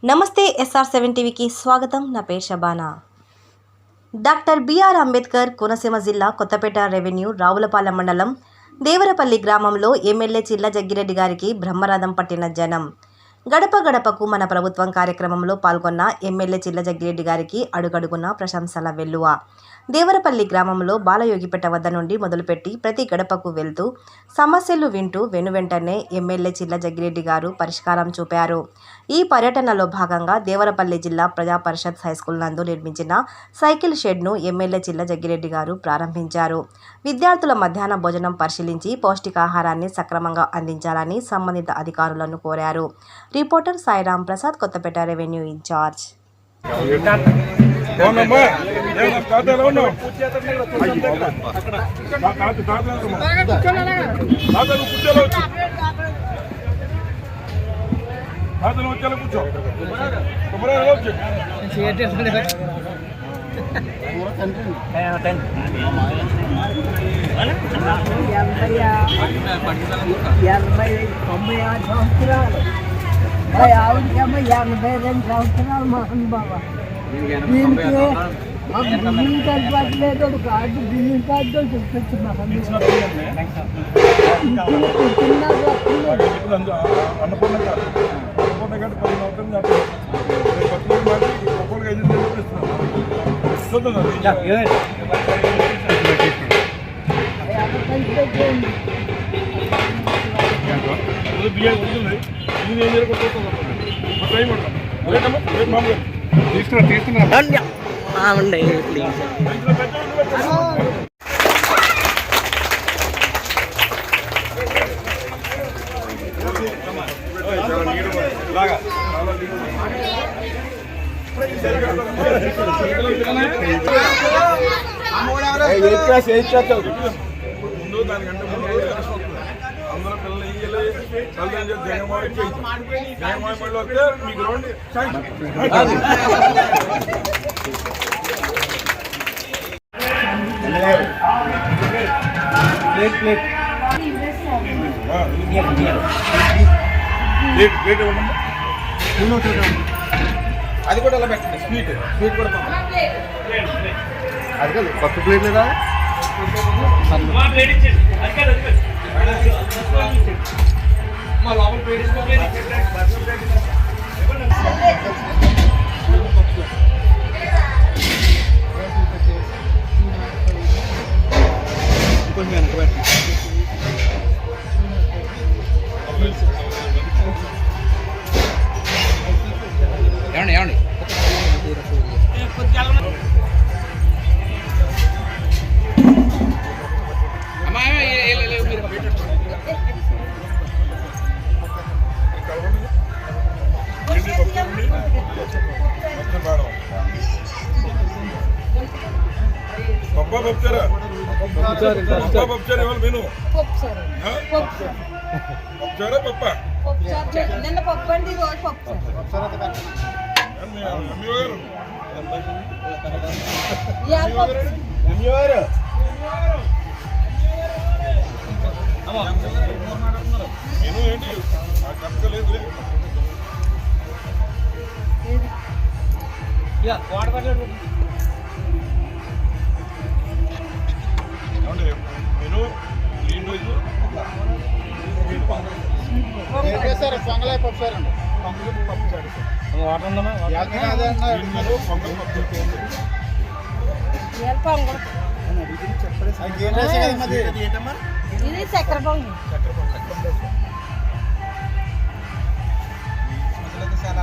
నమస్తే SR7 టీవీకి స్వాగతం. నా పేరు షబానా. డాక్టర్ బిఆర్ అంబేద్కర్ కోనసీమ జిల్లా కొత్తపేట రెవెన్యూ రావులపాలెం మండలం దేవరపల్లి గ్రామంలో ఎమ్మెల్యే చిల్ల జగ్గిరెడ్డి గారికి బ్రహ్మరథం పట్టిన జనం. గడప గడపకు మన ప్రభుత్వం కార్యక్రమంలో పాల్గొన్న ఎమ్మెల్యే చిల్ల జగ్గిరెడ్డి గారికి అడుగడుగున ప్రశంసల వెల్లువ. దేవరపల్లి గ్రామంలో బాలయోగిపేట వద్ద నుండి మొదలుపెట్టి ప్రతి గడపకు వెళ్తూ సమస్యలు వింటూ వెనువెంటనే ఎమ్మెల్యే చిల్ల జగ్గిరెడ్డి గారు పరిష్కారం చూపారు. ఈ పర్యటనలో భాగంగా దేవరపల్లి జిల్లా ప్రజా పరిషత్ హైస్కూల్ నందు నిర్మించిన సైకిల్ షెడ్ను ఎమ్మెల్యే చిల్ల జగ్గిరెడ్డి గారు ప్రారంభించారు. విద్యార్థుల మధ్యాహ్న భోజనం పరిశీలించి పౌష్టికాహారాన్ని సక్రమంగా అందించాలని సంబంధిత అధికారులను కోరారు. Reporter Sairam Prasad, Kothapeta revenue incharge. ఆవిడకేమో 82 సంవత్సరాలు మహానుభావ. దీనికి బిల్లింగ్ కార్డు పట్టలేదు, కార్డు బిల్లింగ్ కార్డు చూపించు ముందు దానికంటే ముందు అందరూ పిల్లలు ఇయ్యలే జగన్మోహన్ వస్తే మీ గ్రౌండ్ అది కూడా అలా పెట్టండి. స్వీట్ కూడా అది కాదు, కొత్త ప్లేట్ లేదా లోపల ప్లేట్ కొంచెం వెనక పెట్టండి. ఏమండి పప్పా పప్పుచారా ఇవాళ మెను పప్పుచారా పప్పా నిన్న పప్పు అండి, రోజు పప్పు. మెను ఏంటి కట్టలేదు మెను గ్రీన్ రైస్ పొంగలే పప్పుచారండి. పొంగల్ పప్పుచారు ఇది చక్కెర పొంగల్. చాలా